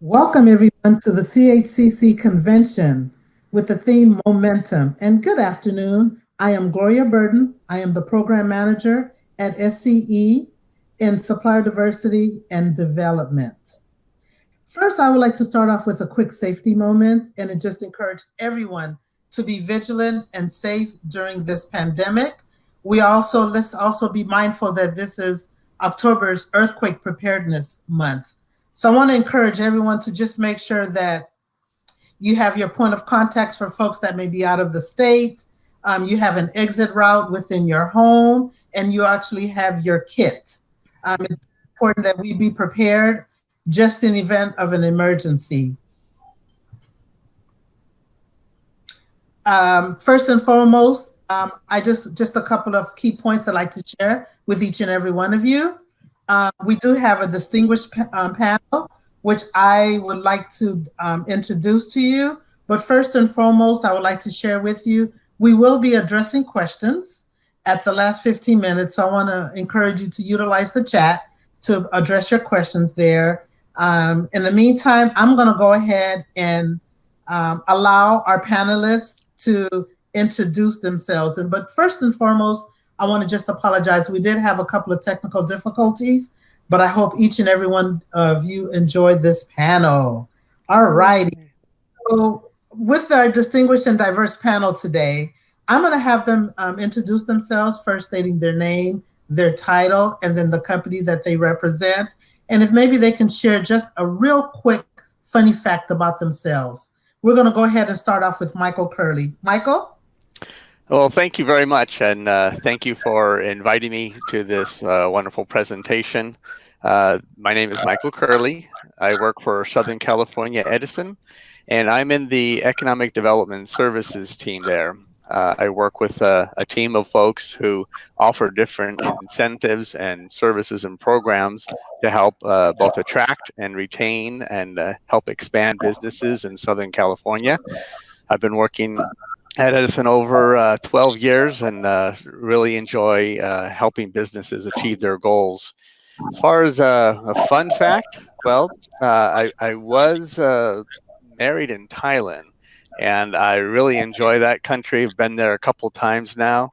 Welcome, everyone, to the CHCC convention with the theme Momentum. And good afternoon. I am Gloria Burden. I am the program manager at SCE in Supplier Diversity and Development. First, I would like to start off with a quick safety moment and just encourage everyone to be vigilant and safe during this pandemic. Let's also be mindful that this is October's Earthquake Preparedness Month. So I want to encourage everyone to just make sure that you have your point of contacts for folks that may be out of the state. You have an exit route within your home, and you actually have your kit. It's important that we be prepared just in event of an emergency. First and foremost, I just a couple of key points I'd like to share with each and every one of you. We do have a distinguished panel, which I would like to introduce to you. But first and foremost, I would like to share with you, we will be addressing questions at the last 15 minutes. So I want to encourage you to utilize the chat to address your questions there. In the meantime, I'm going to go ahead and allow our panelists to introduce themselves. But first and foremost, I want to just apologize. We did have a couple of technical difficulties, but I hope each and every one of you enjoyed this panel. All righty. So with our distinguished and diverse panel today, I'm going to have them introduce themselves, first stating their name, their title, and then the company that they represent. And if maybe they can share just a real quick funny fact about themselves. We're going to go ahead and start off with Michael Curley. Michael? Well, thank you very much, and thank you for inviting me to this wonderful presentation. My name is Michael Curley. I work for Southern California Edison, and I'm in the Economic Development Services team there. I work with a team of folks who offer different incentives and services and programs to help both attract and retain and help expand businesses in Southern California. I've been working at Edison over 12 years and really enjoy helping businesses achieve their goals. As far as a fun fact, well, I was married in Thailand, and I really enjoy that country. I've been there a couple times now,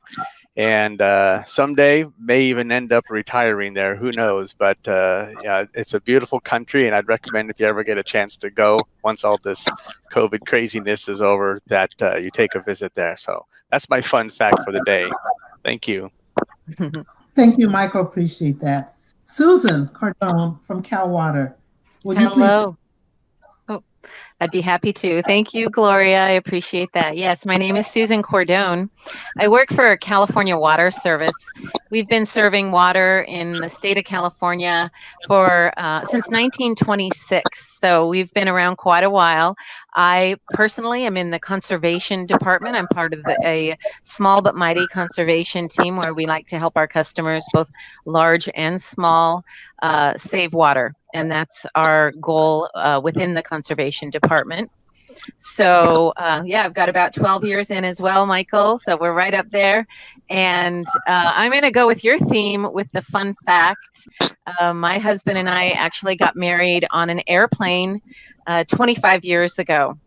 and someday may even end up retiring there. Who knows? But yeah, it's a beautiful country, and I'd recommend if you ever get a chance to go, once all this COVID craziness is over, that you take a visit there. So that's my fun fact for the day. Thank you. Thank you, Michael. Appreciate that. Susan Cardone from Cal Water. Would you please? Hello. Oh, I'd be happy to. Thank you, Gloria. I appreciate that. Yes, my name is Susan Cordone. I work for California Water Service. We've been serving water in the state of California for since 1926. So we've been around quite a while. I personally am in the conservation department. I'm part of a small but mighty conservation team where we like to help our customers, both large and small, save water. And that's our goal within the conservation department. So yeah, I've got about 12 years in as well, Michael. So we're right up there. And I'm going to go with your theme with the fun fact. My husband and I actually got married on an airplane 25 years ago,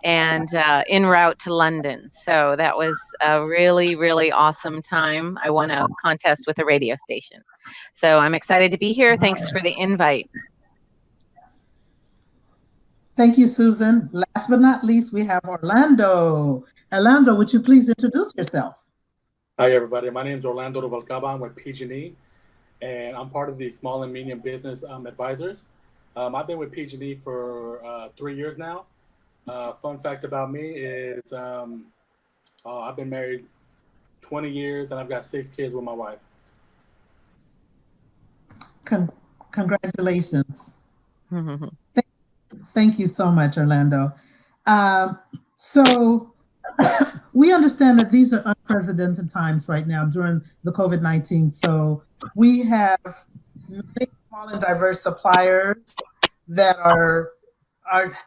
and en route to London. So that was a really, really awesome time. I won a contest with a radio station. So I'm excited to be here. Thanks for the invite. Thank you, Susan. Last but not least, we have Orlando. Orlando, would you please introduce yourself? Hi, everybody. My name is Orlando Rubalcaba. I'm with PG&E, and I'm part of the Small and Medium Business Advisors. I've been with PG&E for 3 years now. Fun fact about me is I've been married 20 years, and I've got 6 kids with my wife. Congratulations. Thank you so much, Orlando. So we understand that these are unprecedented times right now during the COVID-19. So we have many small and diverse suppliers that are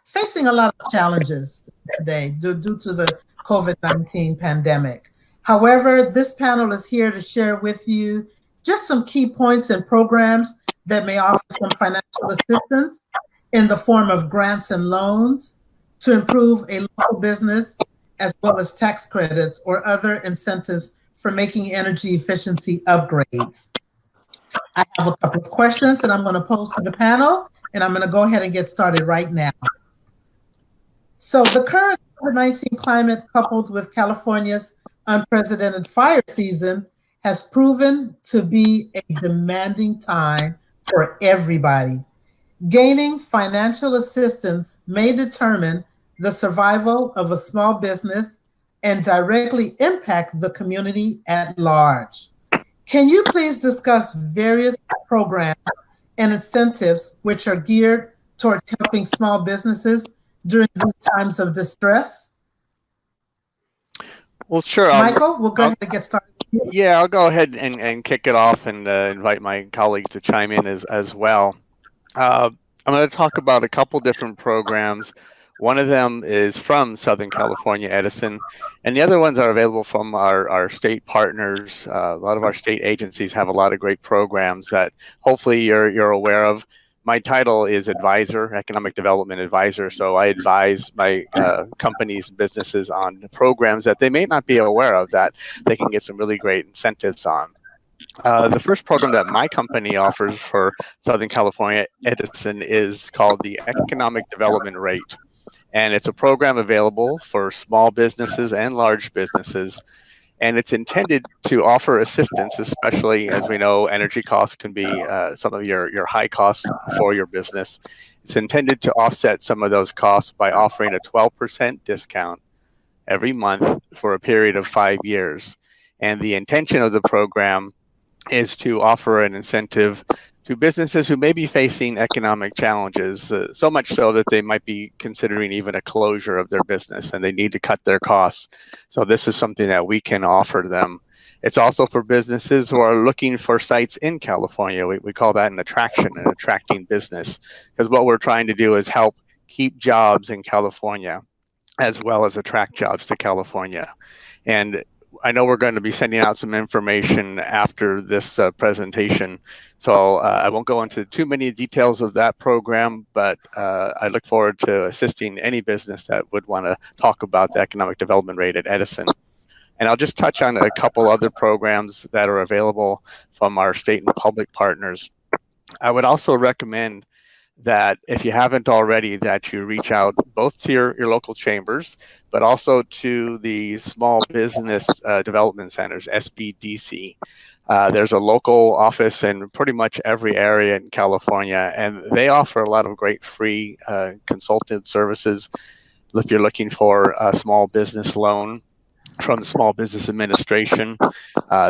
facing a lot of challenges today due to the COVID-19 pandemic. However, this panel is here to share with you just some key points and programs that may offer some financial assistance in the form of grants and loans to improve a local business, as well as tax credits or other incentives for making energy efficiency upgrades. I have a couple of questions that I'm going to pose to the panel, and I'm going to go ahead and get started right now. So the current COVID-19 climate, coupled with California's unprecedented fire season, has proven to be a demanding time for everybody. Gaining financial assistance may determine the survival of a small business and directly impact the community at large. Can you please discuss various programs and incentives which are geared towards helping small businesses during these times of distress? Well, sure. Michael, we'll go ahead and get started. Yeah, I'll go ahead and kick it off and invite my colleagues to chime in as well. I'm going to talk about a couple different programs. One of them is from Southern California Edison, and the other ones are available from our state partners. A lot of our state agencies have a lot of great programs that hopefully you're aware of. My title is advisor, economic development advisor. So I advise my companies, businesses on programs that they may not be aware of that they can get some really great incentives on. The first program that my company offers for Southern California Edison is called the Economic Development Rate. And it's a program available for small businesses and large businesses. And it's intended to offer assistance, especially as we know, energy costs can be some of your high costs for your business. It's intended to offset some of those costs by offering a 12% discount every month for a period of 5 years. And the intention of the program is to offer an incentive to businesses who may be facing economic challenges, so much so that they might be considering even a closure of their business and they need to cut their costs. So this is something that we can offer them. It's also for businesses who are looking for sites in California. We call that an attracting business, because what we're trying to do is help keep jobs in California as well as attract jobs to California. And I know we're going to be sending out some information after this presentation, so I won't go into too many details of that program, but I look forward to assisting any business that would want to talk about the economic development rate at Edison. And I'll just touch on a couple other programs that are available from our state and public partners. I would also recommend that if you haven't already, that you reach out both to your local chambers, but also to the Small Business Development Centers, SBDC. There's a local office in pretty much every area in California, and they offer a lot of great free consultative services. If you're looking for a small business loan from the Small Business Administration,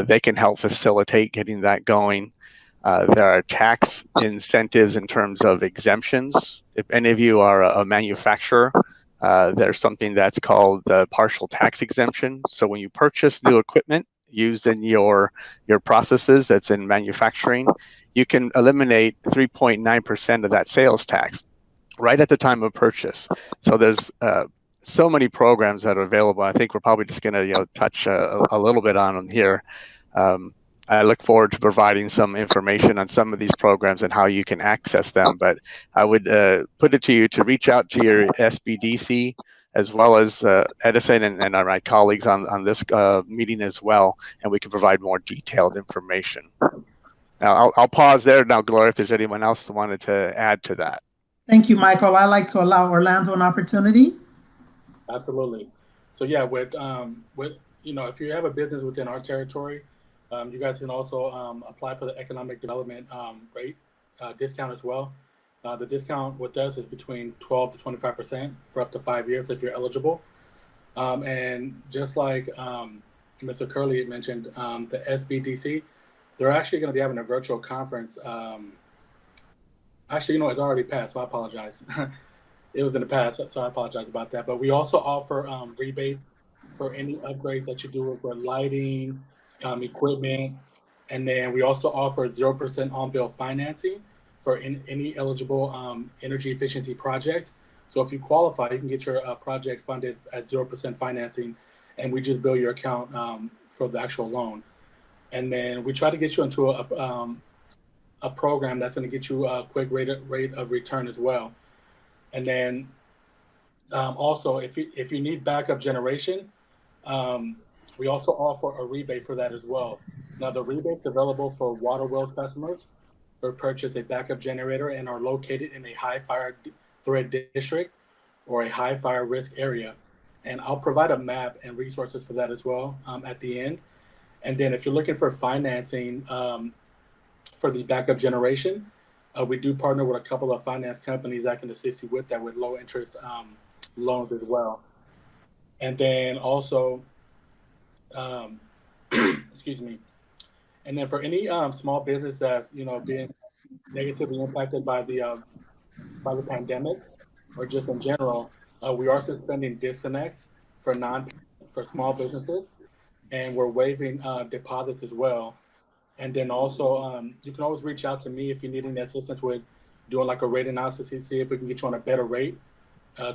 they can help facilitate getting that going. There are tax incentives in terms of exemptions. If any of you are a manufacturer, there's something that's called the partial tax exemption. So when you purchase new equipment used in your processes that's in manufacturing, you can eliminate 3.9% of that sales tax right at the time of purchase. So there's so many programs that are available. I think we're probably just going to touch a little bit on them here. I look forward to providing some information on some of these programs and how you can access them. But I would put it to you to reach out to your SBDC as well as Edison and my colleagues on this meeting as well, and we can provide more detailed information. Now, I'll pause there now, Gloria, if there's anyone else who wanted to add to that. Thank you, Michael. I'd like to allow Orlando an opportunity. Absolutely. So yeah, with if you have a business within our territory, you guys can also apply for the economic development rate discount as well. The discount with us is between 12 to 25% for up to 5 years if you're eligible. And just like Mr. Curley mentioned, the SBDC, they're actually going to be having a virtual conference. Actually, it's already passed, so I apologize. It was in the past, so I apologize about that. But we also offer rebate for any upgrades that you do with lighting, equipment, and then we also offer 0% on-bill financing for any eligible energy efficiency projects. So if you qualify, you can get your project funded at 0% financing, and we just bill your account for the actual loan. And then we try to get you into a program that's going to get you a quick rate of return as well. And then also, if you need backup generation, we also offer a rebate for that as well. Now, the rebate's available for water well customers who purchase a backup generator and are located in a high fire threat district or a high fire risk area. And I'll provide a map and resources for that as well at the end. And then if you're looking for financing for the backup generation, we do partner with a couple of finance companies that can assist you with that with low interest loans as well. And then also, excuse me. And then for any small business that's being negatively impacted by the pandemic or just in general, we are suspending disconnects for small businesses, and we're waiving deposits as well. And then also, you can always reach out to me if you need any assistance with doing like a rate analysis to see if we can get you on a better rate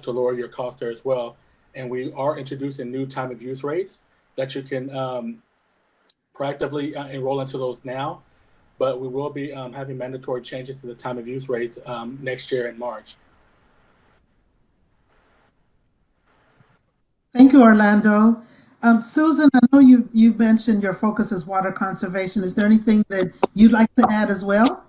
to lower your cost there as well. And we are introducing new time of use rates that you can proactively enroll into those now. But we will be having mandatory changes to the time of use rates next year in March. Thank you, Orlando. Susan, I know you mentioned your focus is water conservation. Is there anything that you'd like to add as well?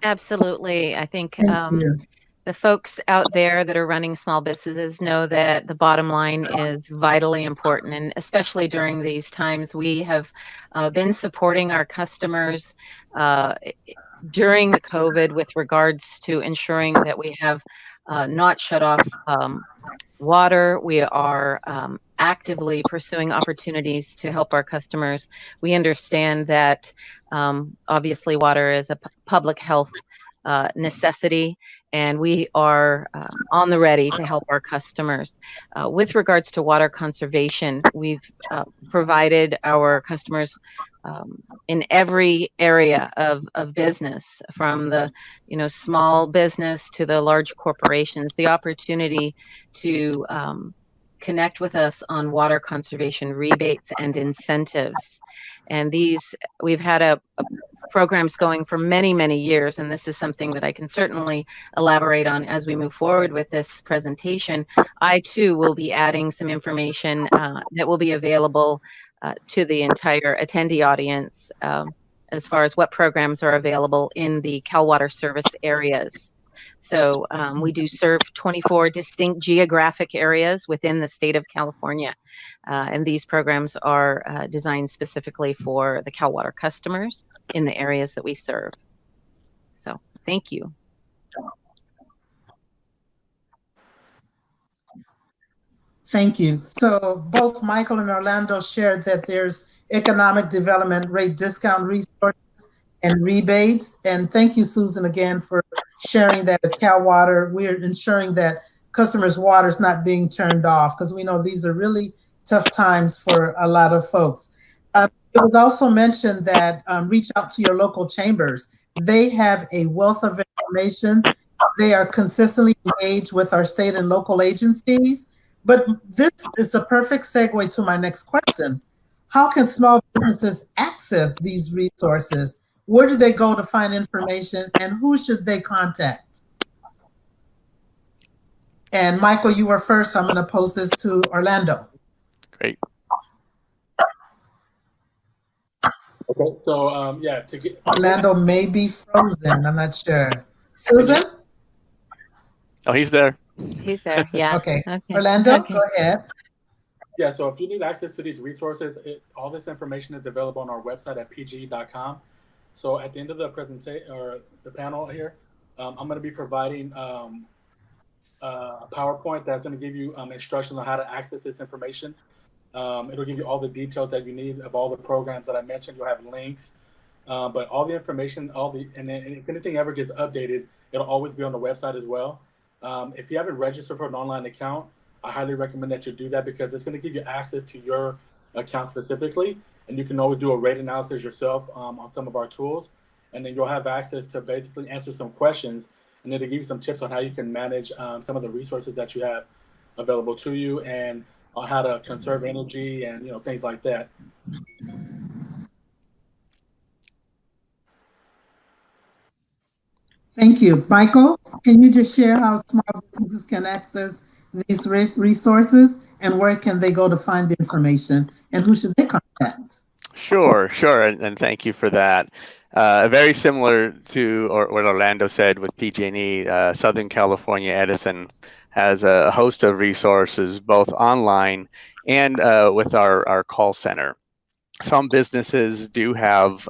Absolutely. I think Thank you. the folks out there that are running small businesses know that the bottom line is vitally important, and especially during these times, we have been supporting our customers during the COVID with regards to ensuring that we have not shut off water. We are actively pursuing opportunities to help our customers. We understand that obviously water is a public health necessity, and we are on the ready to help our customers. With regards to water conservation, we've provided our customers in every area of business, from the small business to the large corporations, the opportunity to connect with us on water conservation rebates and incentives. And these, we've had programs going for many, many years, and this is something that I can certainly elaborate on as we move forward with this presentation. I too will be adding some information that will be available to the entire attendee audience as far as what programs are available in the Cal Water service areas. So we do serve 24 distinct geographic areas within the state of California. And these programs are designed specifically for the Cal Water customers in the areas that we serve. So thank you. Thank you. So both Michael and Orlando shared that there's economic development rate discount resources and rebates. And thank you, Susan, again for sharing that at Cal Water. We're ensuring that customers' water is not being turned off, because we know these are really tough times for a lot of folks. It was also mentioned that reach out to your local chambers. They have a wealth of information. They are consistently engaged with our state and local agencies. But this is a perfect segue to my next question. How can small businesses access these resources? Where do they go to find information, and who should they contact? And Michael, you were first. So I'm going to pose this to Orlando. Great. Okay, so yeah, Orlando may be frozen. I'm not sure. Susan? Oh, he's there. He's there. Yeah. Okay. Orlando, Okay. Go ahead. Yeah, so if you need access to these resources, all this information is available on our website at pge.com. So at the end of the presentation or the panel here, I'm going to be providing a PowerPoint that's going to give you instructions on how to access this information. It'll give you all the details that you need of all the programs that I mentioned. You'll have links, but all the information, and then if anything ever gets updated, it'll always be on the website as well. If you haven't registered for an online account, I highly recommend that you do that, because it's going to give you access to your account specifically, and you can always do a rate analysis yourself on some of our tools, and then you'll have access to basically answer some questions, and then to give you some tips on how you can manage some of the resources that you have available to you, and on how to conserve energy and things like that. Thank you. Michael? Can you just share how small businesses can access these resources and where can they go to find the information and who should they contact? Sure, and thank you for that. Very similar to what Orlando said with PG&E, Southern California Edison has a host of resources, both online and with our call center. Some businesses do have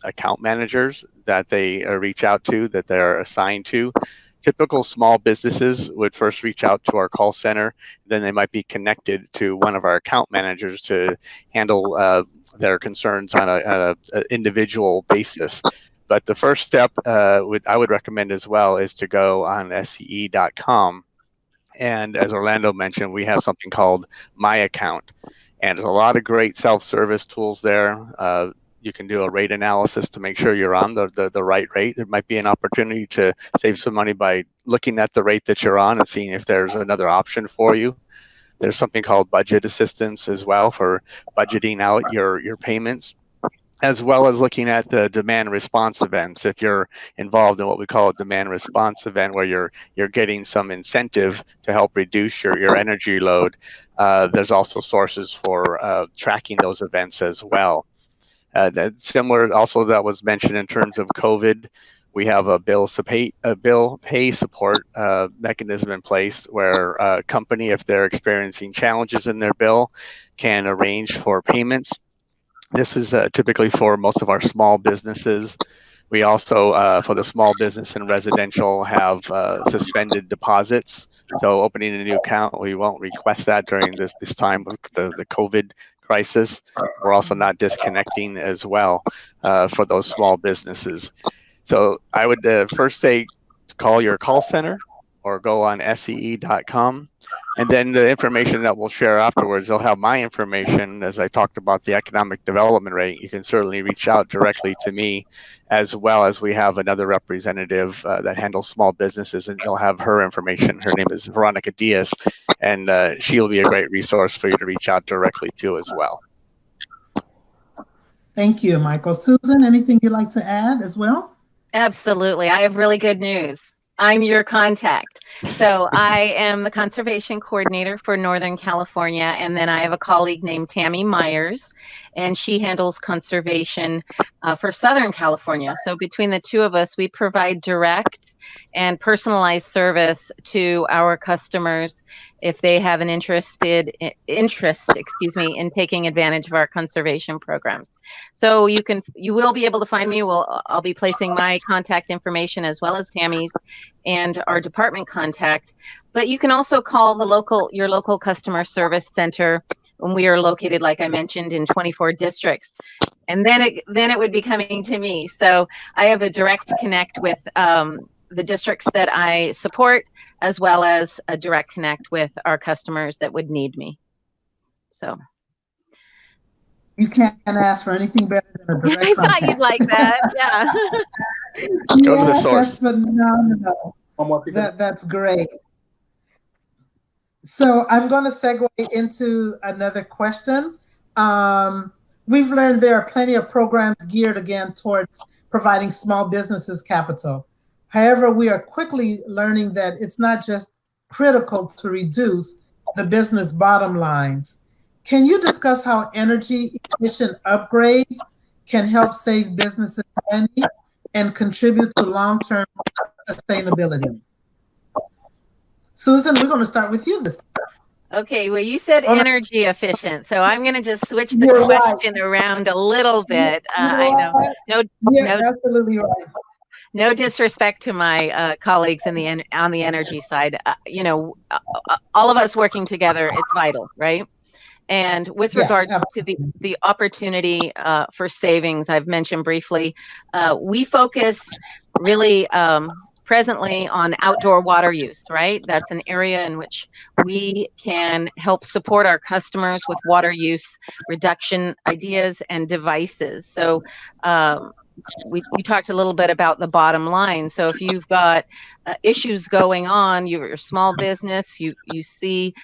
account managers that they reach out to, that they're assigned to. Typical small businesses would first reach out to our call center, then they might be connected to one of our account managers to handle their concerns on a individual basis. But the first step I would recommend as well is to go on SCE.com. And as Orlando mentioned, we have something called My Account. And there's a lot of great self-service tools there. You can do a rate analysis to make sure you're on the right rate. There might be an opportunity to save some money by looking at the rate that you're on and seeing if there's another option for you. There's something called budget assistance as well for budgeting out your payments, as well as looking at the demand response events. If you're involved in what we call a demand response event, where you're getting some incentive to help reduce your energy load, there's also sources for tracking those events as well. That's similar also that was mentioned in terms of COVID. We have a bill pay support mechanism in place where a company, if they're experiencing challenges in their bill, can arrange for payments. This is typically for most of our small businesses. We also, for the small business and residential, have suspended deposits. So opening a new account, we won't request that during this time of the COVID crisis. We're also not disconnecting as well for those small businesses. So I would first say call your call center or go on SCE.com. And then the information that we'll share afterwards, they'll have my information. As I talked about the economic development rate, you can certainly reach out directly to me, as well as we have another representative that handles small businesses, and they'll have her information. Her name is Veronica Diaz, and she'll be a great resource for you to reach out directly to as well. Thank you, Michael. Susan, anything you'd like to add as well? Absolutely. I have really good news. I'm your contact. So I am the conservation coordinator for Northern California, and then I have a colleague named Tammy Myers, and she handles conservation for Southern California. So between the two of us, we provide direct and personalized service to our customers if they have an interest in taking advantage of our conservation programs. So you will be able to find me. I'll be placing my contact information as well as Tammy's and our department contact. But you can also call your local customer service center. And we are located, like I mentioned, in 24 districts. And then it would be coming to me. So I have a direct connect with the districts that I support, as well as a direct connect with our customers that would need me. So you can't ask for anything better than a direct contact. I thought you'd like that. Yeah. Go to the source. That's phenomenal. That's great. So I'm going to segue into another question. We've learned there are plenty of programs geared again towards providing small businesses capital. However, we are quickly learning that it's not just critical to reduce the business bottom lines. Can you discuss how energy efficient upgrades can help save businesses money and contribute to long-term sustainability? Susan, we're going to start with you this time. Okay, well, you said energy efficient, so I'm going to just switch the question around a little bit. I know, absolutely right. No disrespect to my colleagues on the energy side. All of us working together, it's vital, right? And with regards to the opportunity for savings, I've mentioned briefly, we focus really presently on outdoor water use, right? That's an area in which we can help support our customers with water use reduction ideas and devices. So we talked a little bit about the bottom line. So if you've got issues going on, you're a small business, you see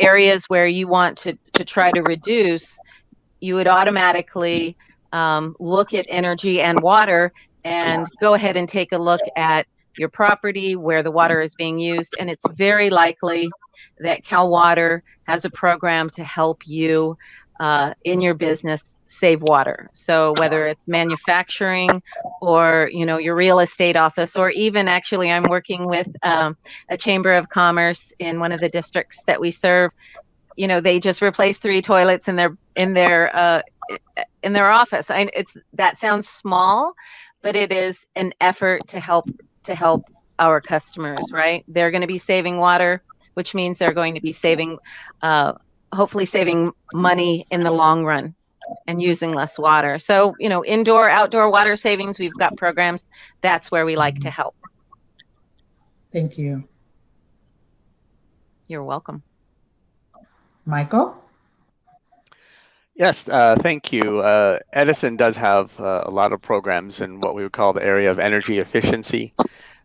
areas where you want to try to reduce, you would automatically look at energy and water and go ahead and take a look at your property, where the water is being used, and it's very likely that Cal Water has a program to help you in your business save water. So whether it's manufacturing or your real estate office, or even actually I'm working with a chamber of commerce in one of the districts that we serve. They just replaced 3 toilets in their office. That sounds small, but it is an effort to help our customers, right? They're going to be saving water, which means they're going to be saving, hopefully saving money in the long run and using less water. So, indoor, outdoor water savings, we've got programs. That's where we like to help. Thank you. You're welcome. Michael? Yes, thank you. Edison does have a lot of programs in what we would call the area of energy efficiency.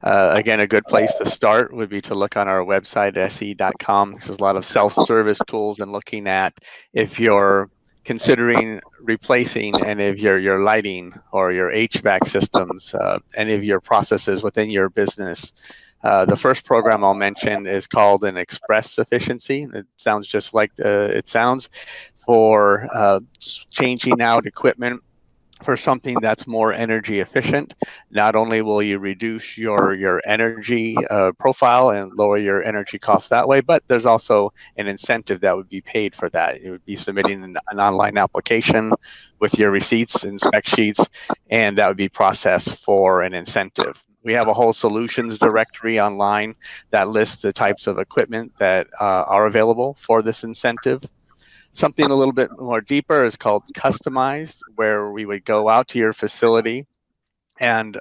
Again, a good place to start would be to look on our website, se.com. There's a lot of self-service tools and looking at if you're considering replacing any of your lighting or your HVAC systems, any of your processes within your business. The first program I'll mention is called an Express Efficiency. It sounds just like it sounds, for changing out equipment for something that's more energy efficient. Not only will you reduce your energy profile and lower your energy costs that way, but there's also an incentive that would be paid for that. You would be submitting an online application with your receipts and spec sheets, and that would be processed for an incentive. We have a whole solutions directory online that lists the types of equipment that are available for this incentive. Something a little bit more deeper is called customized, where we would go out to your facility and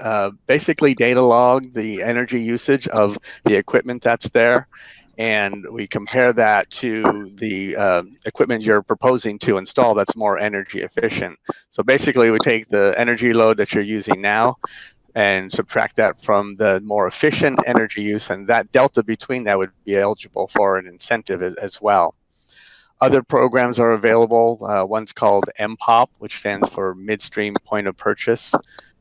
basically data log the energy usage of the equipment that's there. And we compare that to the equipment you're proposing to install that's more energy efficient. So basically we take the energy load that you're using now and subtract that from the more efficient energy use, and that delta between that would be eligible for an incentive as well. Other programs are available. One's called MPOP, which stands for Midstream Point of Purchase.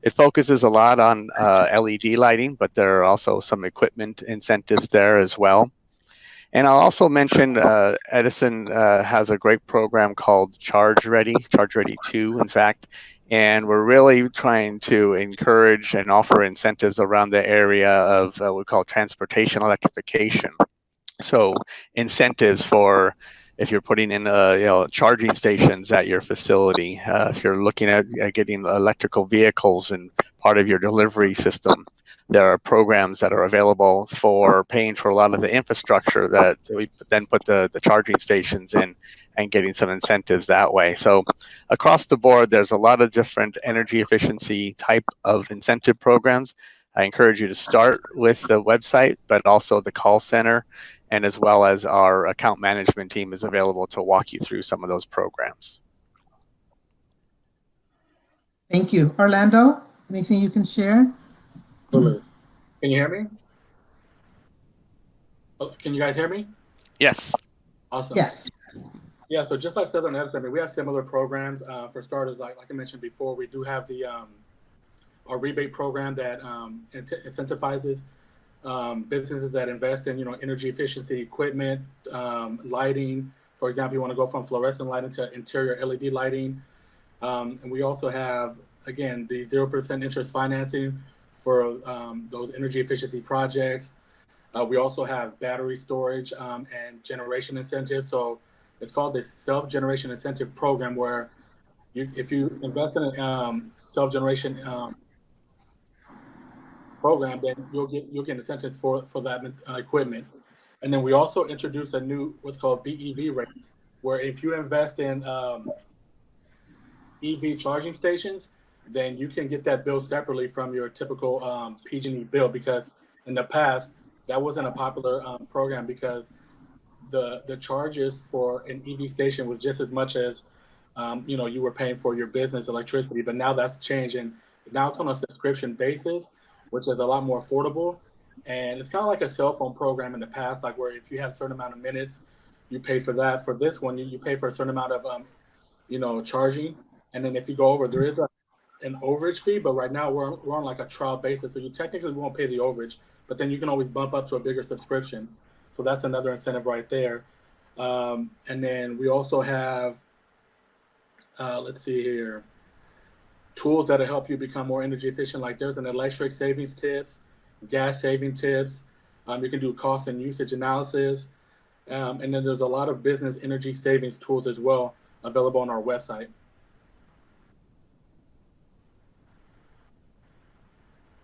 It focuses a lot on LED lighting, but there are also some equipment incentives there as well. And I'll also mention Edison has a great program called Charge Ready 2, in fact. And we're really trying to encourage and offer incentives around the area of what we call transportation electrification. So incentives for if you're putting in charging stations at your facility, if you're looking at getting electrical vehicles and part of your delivery system, there are programs that are available for paying for a lot of the infrastructure that we then put the charging stations in and getting some incentives that way. So across the board, there's a lot of different energy efficiency type of incentive programs. I encourage you to start with the website, but also the call center, and as well as our account management team is available to walk you through some of those programs. Thank you. Orlando, anything you can share? Can you hear me? Oh, can you guys hear me? Yes. Awesome. Yes. Yeah, so just like Southern Edison, we have similar programs. For starters, like I mentioned before, we do have the our rebate program that incentivizes businesses that invest in energy efficiency equipment, lighting. For example, you want to go from fluorescent lighting to interior LED lighting. And we also have, again, the 0% interest financing for those energy efficiency projects. We also have battery storage and generation incentives. So it's called the self-generation incentive program, where if you invest in a self-generation program, then you'll get incentives for that equipment. And then we also introduced a new what's called BEV rate, where if you invest in EV charging stations, then you can get that bill separately from your typical PG&E bill, because in the past that wasn't a popular program, because the charges for an EV station was just as much as you were paying for your business electricity. But now that's changed, and now it's on a subscription basis, which is a lot more affordable. And it's kind of like a cell phone program in the past, like where if you have a certain amount of minutes, you pay for that. For this one, you pay for a certain amount of charging. And then if you go over, there is an overage fee, but right now we're on like a trial basis. So you technically won't pay the overage, but then you can always bump up to a bigger subscription. So that's another incentive right there. And then we also have, let's see here, tools that'll help you become more energy efficient. Like there's an electric savings tips, gas saving tips. You can do cost and usage analysis. And then there's a lot of business energy savings tools as well available on our website.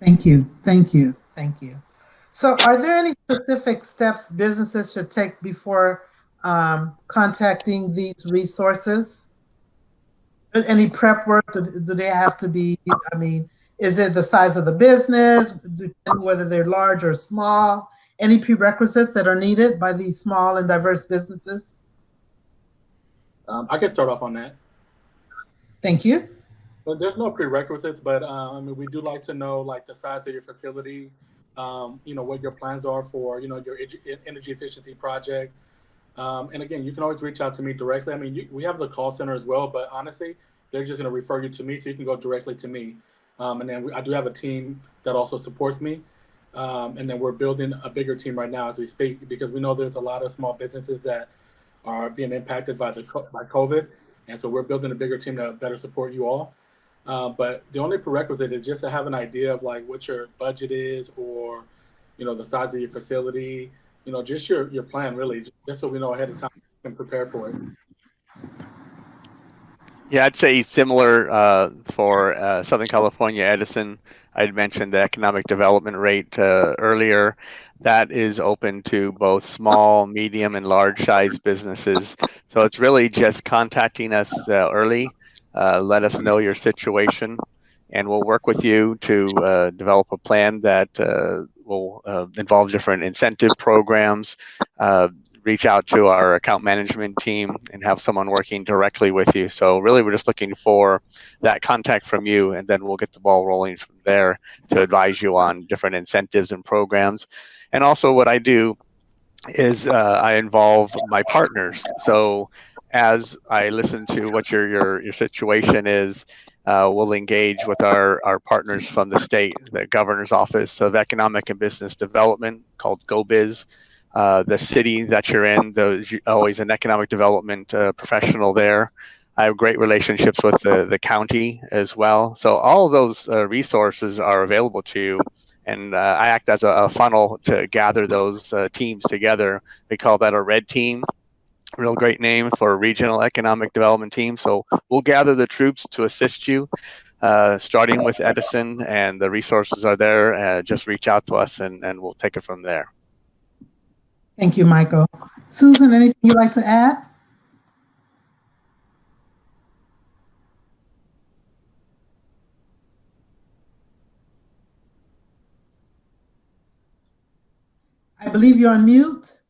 Thank you. Thank you. Thank you. So are there any specific steps businesses should take before contacting these resources? Any prep work? Do they have to be, I mean, is it the size of the business, whether they're large or small? Any prerequisites that are needed by these small and diverse businesses? I can start off on that. Thank you. But there's no prerequisites, but I mean, we do like to know like the size of your facility, what your plans are for, your energy efficiency project. And again, you can always reach out to me directly. I mean, we have the call center as well, but honestly, they're just going to refer you to me, so you can go directly to me. And then I do have a team that also supports me. And then we're building a bigger team right now as we speak, because we know there's a lot of small businesses that are being impacted by COVID. And so we're building a bigger team to better support you all. But the only prerequisite is just to have an idea of like what your budget is, or, the size of your facility, just your plan really, just so we know ahead of time and prepare for it. Yeah, I'd say similar for Southern California Edison. I'd mentioned the economic development rate earlier. That is open to both small, medium, and large size businesses. So it's really just contacting us early. Let us know your situation, and we'll work with you to develop a plan that will involve different incentive programs, reach out to our account management team and have someone working directly with you. So really, we're just looking for that contact from you, and then we'll get the ball rolling from there to advise you on different incentives and programs. And also what I do is I involve my partners. So as I listen to what your situation is, we'll engage with our partners from the state, the Governor's Office of Economic and Business Development, called GoBiz. The city that you're in, there's always an economic development professional there. I have great relationships with the county as well. So all of those resources are available to you. And I act as a funnel to gather those teams together. We call that a red team. Real great name for a regional economic development team. So we'll gather the troops to assist you, starting with Edison, and the resources are there. Just reach out to us and we'll take it from there. Thank you, Michael. Susan, anything you'd like to add? I believe you're on mute.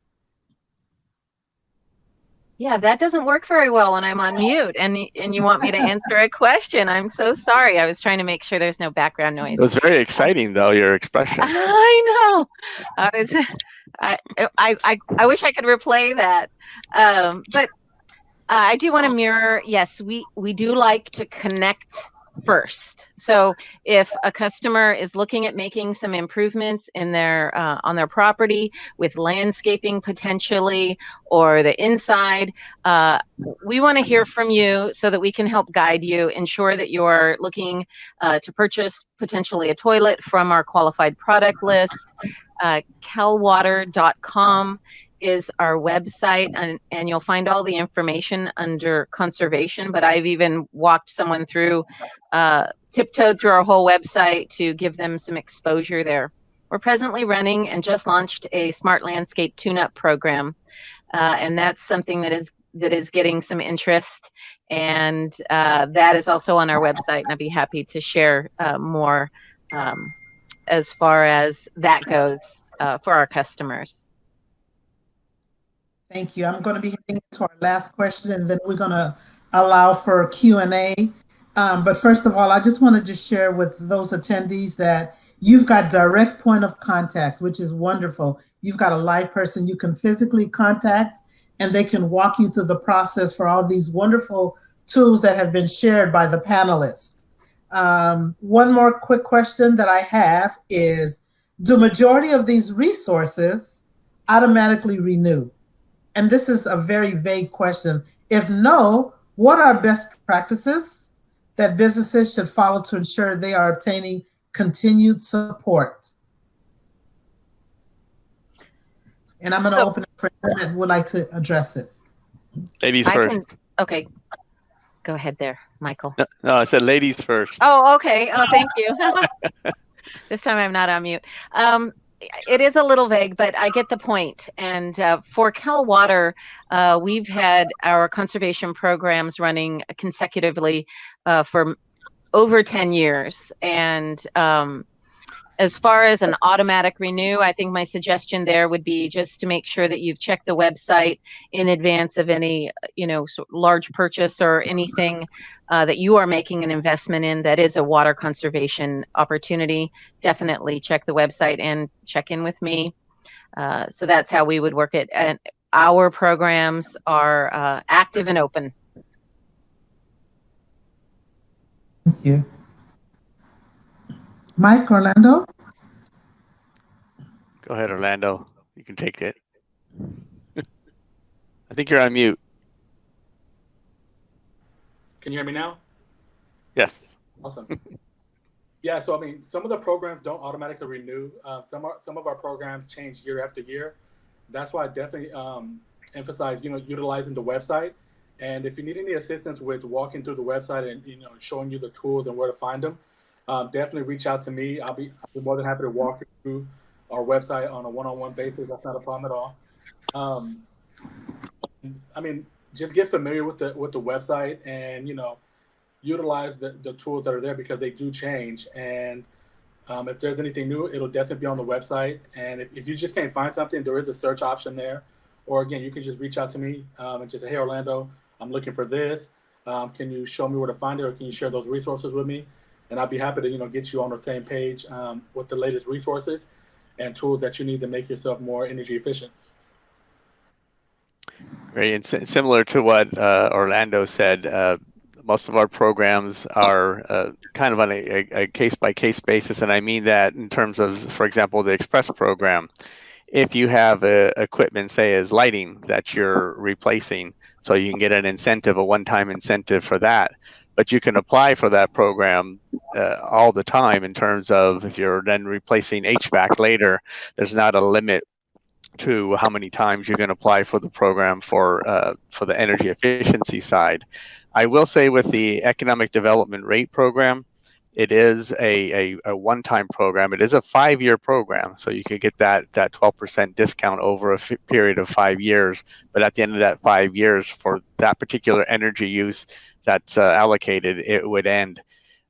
Yeah, that doesn't work very well when I'm on mute and you want me to answer a question. I'm so sorry. I was trying to make sure there's no background noise. It was very exciting, though, your expression. I know. I wish I could replay that. But I do want to mirror. Yes, we do like to connect first. So if a customer is looking at making some improvements in their on their property with landscaping potentially, or the inside, we want to hear from you so that we can help guide you, ensure that you're looking to purchase potentially a toilet from our qualified product list. calwater.com is our website, and you'll find all the information under conservation, but I've even walked someone through, tiptoed through our whole website to give them some exposure there. We're presently running and just launched a smart landscape tune-up program, and that's something that is getting some interest, and that is also on our website, and I'd be happy to share more as far as that goes for our customers. Thank you. I'm going to be heading to our last question, and then we're going to allow for Q&A. But first of all, I just want to just share with those attendees that you've got direct point of contacts, which is wonderful. You've got a live person you can physically contact, and they can walk you through the process for all these wonderful tools that have been shared by the panelists. One more quick question that I have is, do majority of these resources automatically renew? And this is a very vague question. If no, what are best practices that businesses should follow to ensure they are obtaining continued support? And I'm going to open it for anyone that would like to address it. Ladies first. Okay. Go ahead there, Michael. No, I said ladies first. Oh, okay. Oh, thank you. This time I'm not on mute. It is a little vague, but I get the point. And for Cal Water, we've had our conservation programs running consecutively for over 10 years. And as far as an automatic renew, I think my suggestion there would be just to make sure that you've checked the website in advance of any, large purchase or anything that you are making an investment in that is a water conservation opportunity. Definitely check the website and check in with me. So that's how we would work it. And our programs are active and open. Thank you. Mike, Orlando? Go ahead, Orlando. You can take it. I think you're on mute. Can you hear me now? Yes. Awesome. Yeah, so I mean, some of the programs don't automatically renew. Some of our programs change year after year. That's why I definitely emphasize, utilizing the website. And if you need any assistance with walking through the website and showing you the tools and where to find them, definitely reach out to me. I'll be more than happy to walk you through our website on a one-on-one basis. That's not a problem at all. I mean, just get familiar with the website and utilize the tools that are there because they do change. And if there's anything new, it'll definitely be on the website. And if you just can't find something, there is a search option there. Or again, you can just reach out to me and just say, hey, Orlando, I'm looking for this. Can you show me where to find it, or can you share those resources with me? And I'd be happy to get you on the same page with the latest resources and tools that you need to make yourself more energy efficient. Great. And similar to what Orlando said, most of our programs are kind of on a case-by-case basis. And I mean that in terms of, for example, the Express program. If you have equipment, say, as lighting that you're replacing, so you can get an incentive, a one-time incentive for that. But you can apply for that program all the time in terms of if you're then replacing HVAC later, there's not a limit to how many times you can apply for the program for the energy efficiency side. I will say with the economic development rate program, it is a one-time program. It is a 5-year program, so you could get that 12% discount over a period of 5 years. But at the end of that 5 years, for that particular energy use that's allocated, it would end.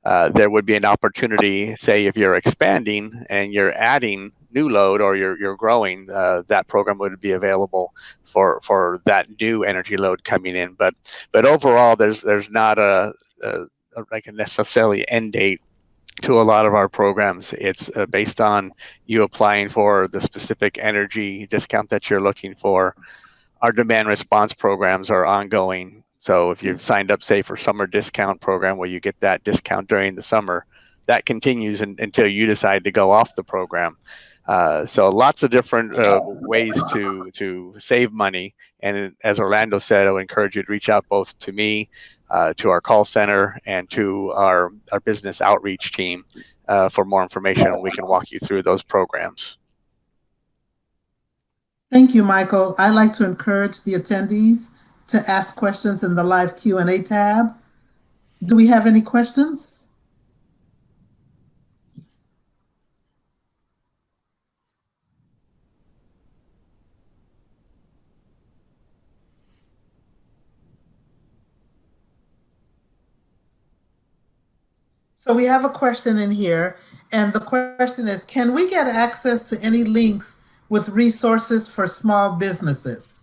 There would be an opportunity, say, if you're expanding and you're adding new load or you're growing, that program would be available for that new energy load coming in. But overall, there's not like a necessarily end date to a lot of our programs. It's based on you applying for the specific energy discount that you're looking for. Our demand response programs are ongoing. So if you've signed up, say, for summer discount program where you get that discount during the summer, that continues until you decide to go off the program. So lots of different ways to save money. And as Orlando said, I would encourage you to reach out both to me, to our call center, and to our business outreach team for more information. We can walk you through those programs. Thank you, Michael. I'd like to encourage the attendees to ask questions in the live Q&A tab. Do we have any questions? So we have a question in here, and the question is, can we get access to any links with resources for small businesses?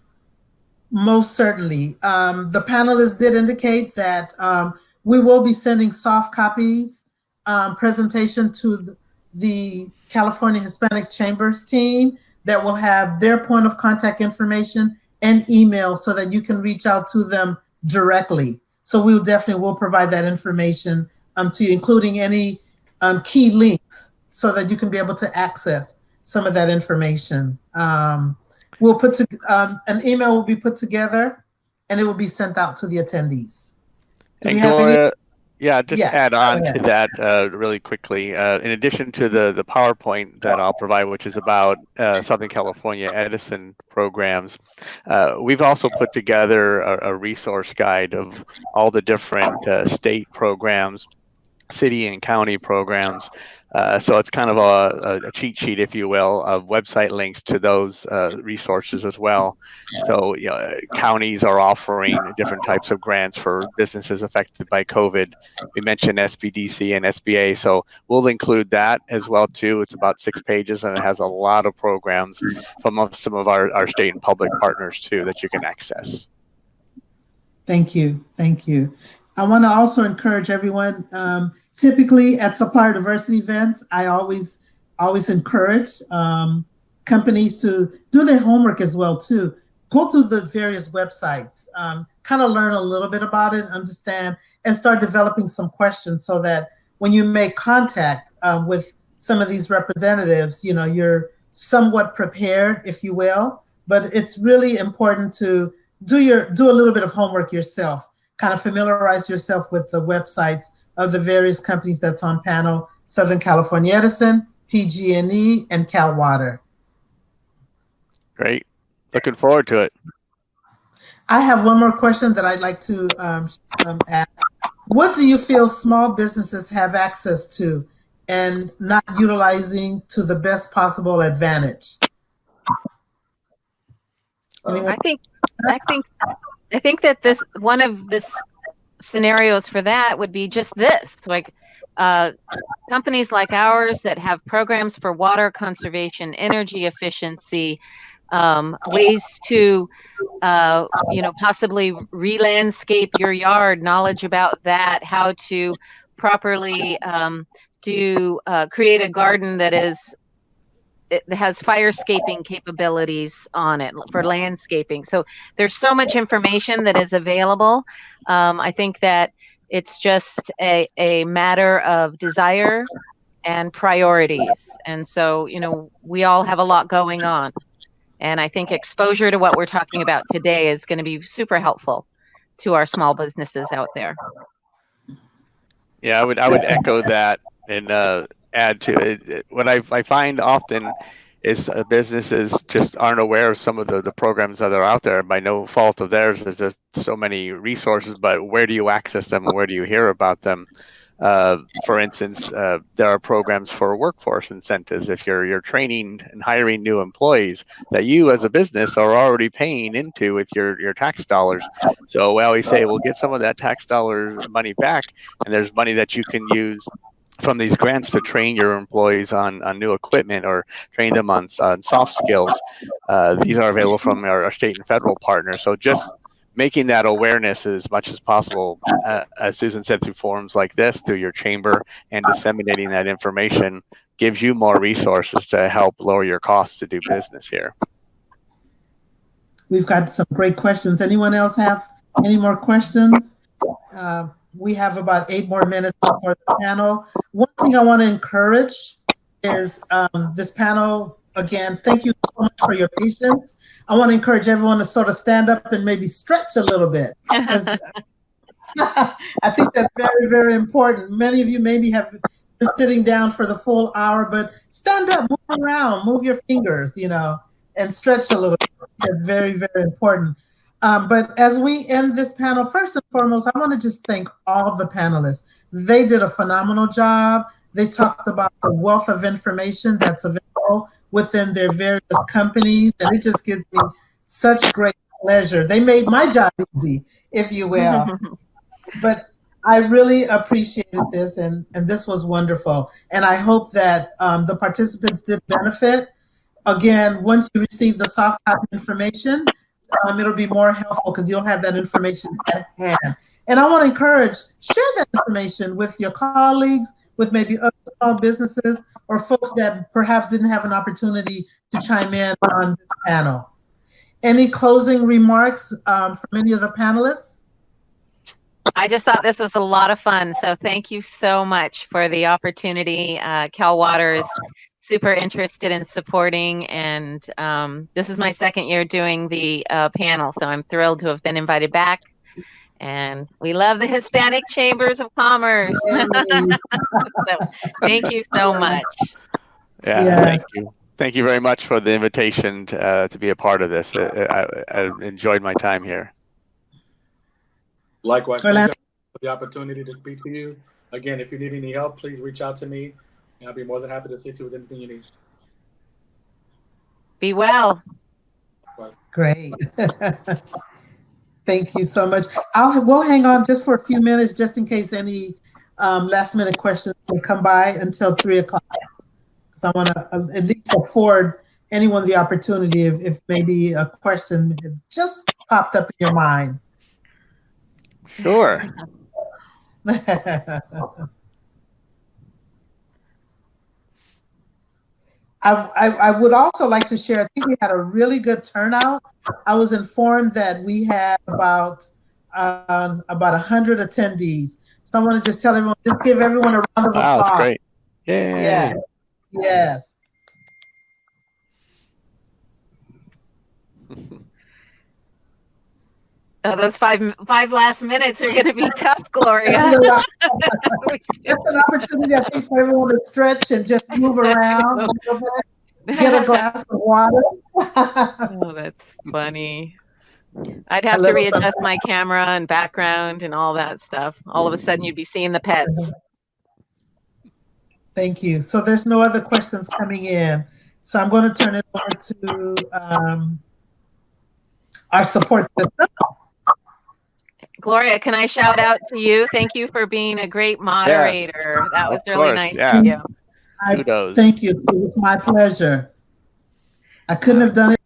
Most certainly. The panelists did indicate that we will be sending soft copies presentation to the California Hispanic Chambers team that will have their point of contact information and email so that you can reach out to them directly. So we'll definitely will provide that information to you, including any key links so that you can be able to access some of that information. We'll put an email will be put together and it will be sent out to the attendees. Do we have any? Yeah, just Yes, add go on ahead. to that really quickly. In addition to the PowerPoint that I'll provide, which is about Southern California Edison programs, we've also put together a resource guide of all the different state programs, city and county programs. So it's kind of a cheat sheet, if you will, of website links to those resources as well. So counties are offering different types of grants for businesses affected by COVID. We mentioned SBDC and SBA, so we'll include that as well too. It's about 6 pages and it has a lot of programs from some of our state and public partners too that you can access. Thank you. Thank you. I want to also encourage everyone. Typically at supplier diversity events, I always encourage companies to do their homework as well too. Go through the various websites, kind of learn a little bit about it, understand, and start developing some questions so that when you make contact with some of these representatives, you're somewhat prepared, if you will. But it's really important to do a little bit of homework yourself, kind of familiarize yourself with the websites of the various companies that's on panel: Southern California Edison, PG&E, and Cal Water. Great. Looking forward to it. I have one more question that I'd like to ask. What do you feel small businesses have access to and not utilizing to the best possible advantage? Anyone? I think that this one of this scenarios for that would be just this, like companies like ours that have programs for water conservation, energy efficiency, ways to possibly re-landscape your yard, knowledge about that, how to properly create a garden that has fire-scaping capabilities on it for landscaping. So there's so much information that is available. I think that it's just a matter of desire and priorities. And so, we all have a lot going on. And I think exposure to what we're talking about today is going to be super helpful to our small businesses out there. Yeah, I would echo that and add to it. What I find often is businesses just aren't aware of some of the programs that are out there by no fault of theirs. There's just so many resources, but where do you access them and where do you hear about them? For instance, there are programs for workforce incentives. If you're training and hiring new employees that you as a business are already paying into with your tax dollars. So we always say, we'll get some of that tax dollar money back, and there's money that you can use from these grants to train your employees on new equipment or train them on soft skills. These are available from our state and federal partners. So just making that awareness as much as possible, as Susan said, through forums like this, through your chamber, and disseminating that information gives you more resources to help lower your costs to do business here. We've got some great questions. Anyone else have any more questions? We have about 8 more minutes before the panel. One thing I want to encourage is this panel. Again, thank you so much for your patience. I want to encourage everyone to sort of stand up and maybe stretch a little bit. I think that's very, very important. Many of you maybe have been sitting down for the full hour, but stand up, move around, move your fingers, and stretch a little bit. That's very, very important. But as we end this panel, first and foremost, I want to just thank all of the panelists. They did a phenomenal job. They talked about the wealth of information that's available within their various companies, and it just gives me such great pleasure. They made my job easy, if you will. But I really appreciated this, and this was wonderful. And I hope that the participants did benefit. Again, once you receive the soft copy information, it'll be more helpful because you'll have that information at hand. And I want to encourage, share that information with your colleagues, with maybe other small businesses or folks that perhaps didn't have an opportunity to chime in on this panel. Any closing remarks from any of the panelists? I just thought this was a lot of fun. So thank you so much for the opportunity. Cal Water is super interested in supporting, and this is my second year doing the panel. So I'm thrilled to have been invited back. And we love the Hispanic Chambers of Commerce. So thank you so much. Yeah, Yes. thank you. Thank you very much for the invitation to be a part of this. I enjoyed my time here. Likewise, thank Orlando. you for the opportunity to speak to you. Again, if you need any help, please reach out to me, and I'll be more than happy to assist you with anything you need. Be well. Great. Thank you so much. We'll hang on just for a few minutes, just in case any last minute questions will come by until 3 o'clock. So I want to at least afford anyone the opportunity if maybe a question just popped up in your mind. Sure. I would also like to share, I think we had a really good turnout. I was informed that we had about 100 attendees. So I want to just tell everyone, just give everyone a round of applause. Wow, that's great. Yay. Yeah. Yes. Oh, those five last minutes are going to be tough, Gloria. That's an opportunity, I think, for everyone to stretch and just move around a little bit. Get a glass of water. Oh, that's funny. I'd have to readjust my camera and background and all that stuff. All of a sudden, you'd be seeing the pets. Thank you. So there's no other questions coming in. So I'm going to turn it over to our support system. Gloria, can I shout out to you? Thank you for being a great moderator. Yes, that was of really course, nice yeah. of you. Kudos. Thank you. It was my pleasure. I couldn't have done it